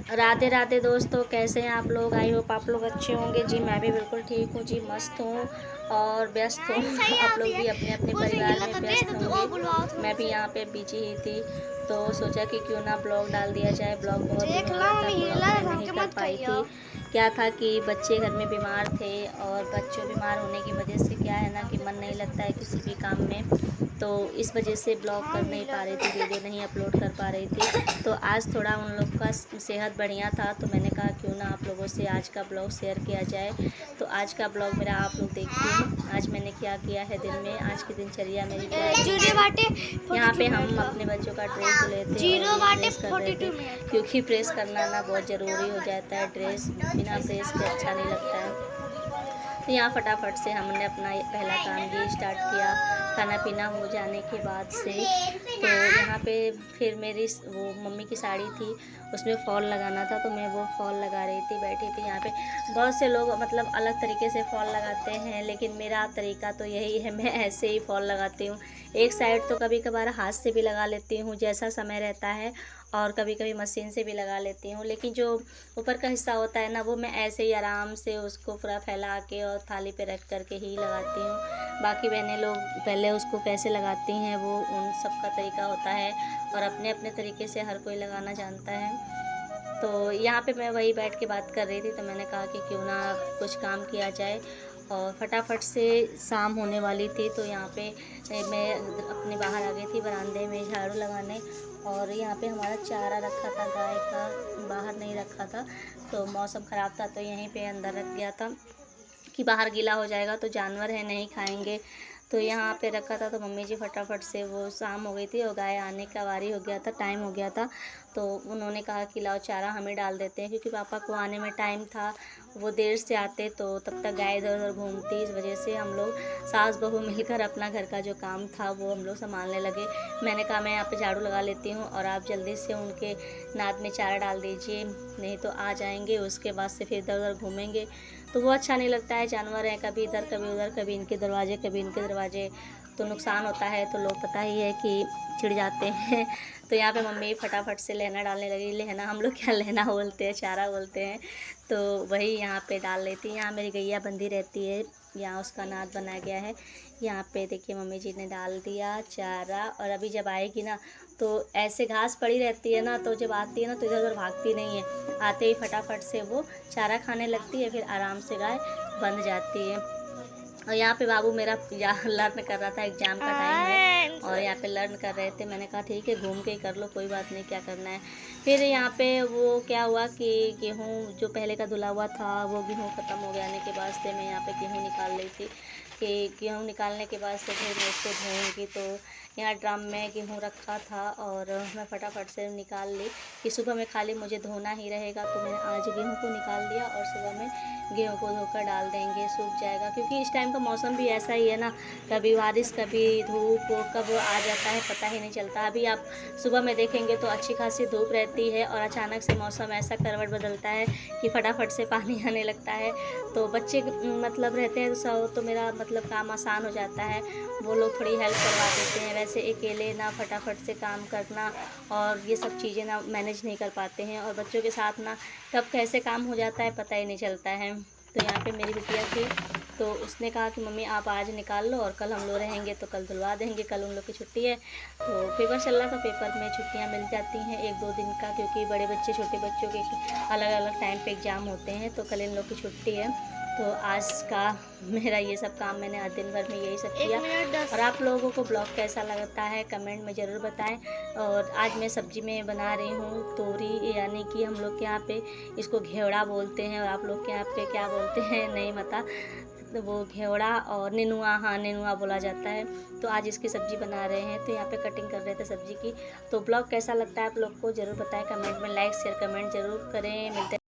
राधे राधे दोस्तों, कैसे हैं आप लोग। आई होप आप लोग अच्छे होंगे जी। मैं भी बिल्कुल ठीक हूँ जी, मस्त हूँ और व्यस्त हूँ। आप लोग भी अपने अपने परिवार में व्यस्त होंगे। मैं भी यहाँ पे बिजी ही थी, तो सोचा कि क्यों ना ब्लॉग डाल दिया जाए। ब्लॉग बहुत दिन हो गया था, ब्लॉग मैं नहीं कर पाई थी। क्या था कि बच्चे घर में बीमार थे और बच्चों बीमार होने की वजह से क्या है ना कि मन नहीं लगता है किसी भी काम में, तो इस वजह से ब्लॉग कर नहीं पा रही थी, वीडियो नहीं अपलोड कर पा रही थी। तो आज थोड़ा उन लोग का सेहत बढ़िया था, तो मैंने कहा क्यों ना आप लोगों से आज का ब्लॉग शेयर किया जाए। तो आज का ब्लॉग मेरा आप लोग देखते हैं। आज मैंने क्या किया है दिन में, आज की दिनचर्या मेरी क्या है। यहाँ पे हम अपने बच्चों का ड्रेस धुले थे और प्रेस कर रहे थे, क्योंकि प्रेस करना ना बहुत ज़रूरी हो जाता है। ड्रेस बिना प्रेस के अच्छा नहीं लगता है। तो यहाँ फटाफट से हमने अपना पहला काम ये स्टार्ट किया। खाना पीना हो जाने के बाद से तो यहाँ पे फिर मेरी वो मम्मी की साड़ी थी, उसमें फॉल लगाना था, तो मैं वो फॉल लगा रही थी, बैठी थी। यहाँ पे बहुत से लोग मतलब अलग तरीके से फॉल लगाते हैं, लेकिन मेरा तरीका तो यही है, मैं ऐसे ही फॉल लगाती हूँ। एक साइड तो कभी कभार हाथ से भी लगा लेती हूँ जैसा समय रहता है, और कभी कभी मशीन से भी लगा लेती हूँ। लेकिन जो ऊपर का हिस्सा होता है ना, वो मैं ऐसे ही आराम से उसको पूरा फैला के और थाली पे रख करके ही लगाती हूँ। बाकी बहनें लोग पहले उसको कैसे लगाती हैं, वो उन सब का तरीका होता है और अपने अपने तरीके से हर कोई लगाना जानता है। तो यहाँ पे मैं वही बैठ के बात कर रही थी, तो मैंने कहा कि क्यों ना कुछ काम किया जाए। और फटाफट से शाम होने वाली थी, तो यहाँ पे मैं अपने बाहर आ गई थी बरामदे में झाड़ू लगाने। और यहाँ पे हमारा चारा रखा था गाय का, बाहर नहीं रखा था, तो मौसम ख़राब था तो यहीं पे अंदर रख गया था कि बाहर गीला हो जाएगा तो जानवर है नहीं खाएंगे। तो यहाँ पे रखा था, तो मम्मी जी फटाफट से, वो शाम हो गई थी और गाय आने का बारी हो गया था, टाइम हो गया था, तो उन्होंने कहा कि लाओ चारा हम ही डाल देते हैं, क्योंकि पापा को आने में टाइम था, वो देर से आते तो तब तक गाय इधर उधर घूमती। इस वजह से हम लोग सास बहू मिलकर अपना घर का जो काम था वो हम लोग संभालने लगे। मैंने कहा मैं यहाँ पे झाड़ू लगा लेती हूँ और आप जल्दी से उनके नाद में चारा डाल दीजिए, नहीं तो आ जाएंगे, उसके बाद से फिर इधर उधर घूमेंगे तो वो अच्छा नहीं लगता है। जानवर हैं, कभी इधर कभी उधर, कभी इनके दरवाजे कभी इनके दरवाजे, तो नुकसान होता है, तो लोग पता ही है कि चिढ़ जाते हैं। तो यहाँ पे मम्मी फटाफट से लहना डालने लगी। लहना हम लोग क्या लहना बोलते हैं, चारा बोलते हैं, तो वही यहाँ पे डाल लेती। यहाँ मेरी गैया बंधी रहती है, यहाँ उसका नाद बनाया गया है। यहाँ पे देखिए मम्मी जी ने डाल दिया चारा, और अभी जब आएगी ना तो ऐसे घास पड़ी रहती है ना, तो जब आती है ना तो इधर उधर भागती नहीं है, आते ही फटाफट से वो चारा खाने लगती है, फिर आराम से गाय बंध जाती है। और यहाँ पे बाबू मेरा लर्न कर रहा था, एग्ज़ाम का टाइम है और यहाँ पे लर्न कर रहे थे। मैंने कहा ठीक है घूम के ही कर लो, कोई बात नहीं, क्या करना है। फिर यहाँ पे वो क्या हुआ कि गेहूँ जो पहले का धुला हुआ था, वो गेहूँ ख़त्म हो जाने के बाद से मैं यहाँ पे गेहूँ निकाल रही थी, कि गेहूँ निकालने के बाद से फिर मैं उसको धोऊँगी। तो यहाँ ड्रम में गेहूँ रखा था और मैं फटाफट से निकाल ली कि सुबह में खाली मुझे धोना ही रहेगा। तो मैंने आज गेहूँ को निकाल दिया और सुबह में गेहूँ को धोकर डाल देंगे, सूख जाएगा, क्योंकि इस टाइम का मौसम भी ऐसा ही है ना, कभी बारिश कभी धूप, कब आ जाता है पता ही नहीं चलता। अभी आप सुबह में देखेंगे तो अच्छी खासी धूप रहती है और अचानक से मौसम ऐसा करवट बदलता है कि फटाफट से पानी आने लगता है। तो बच्चे मतलब रहते हैं तो मेरा मतलब काम आसान हो जाता है, वो लोग थोड़ी हेल्प करवा देते हैं। वैसे अकेले ना फटाफट से काम करना और ये सब चीज़ें ना मैनेज नहीं कर पाते हैं, और बच्चों के साथ ना कब कैसे काम हो जाता है पता ही नहीं चलता है। तो यहाँ पे मेरी बिटिया थी, तो उसने कहा कि मम्मी आप आज निकाल लो और कल हम लोग रहेंगे तो कल धुलवा देंगे, कल उन लोग की छुट्टी है। तो पेपर चल रहा था, पेपर में छुट्टियाँ मिल जाती हैं 1-2 दिन का, क्योंकि बड़े बच्चे छोटे बच्चों के अलग अलग टाइम पे एग्ज़ाम होते हैं, तो कल इन लोग की छुट्टी है। तो आज का मेरा ये सब काम मैंने आज दिन भर में यही सब किया। और आप लोगों को ब्लॉग कैसा लगता है कमेंट में ज़रूर बताएं। और आज मैं सब्ज़ी में बना रही हूँ तोरी, यानी कि हम लोग के यहाँ पे इसको घेवड़ा बोलते हैं, और आप लोग के यहाँ पे क्या बोलते हैं नहीं पता। तो वो घेवड़ा और नेनुआ, हाँ नेनुआ बोला जाता है। तो आज इसकी सब्ज़ी बना रहे हैं, तो यहाँ पे कटिंग कर रहे थे सब्ज़ी की। तो ब्लॉग कैसा लगता है आप लोग को ज़रूर बताएं कमेंट में, लाइक शेयर कमेंट ज़रूर करें। मिलते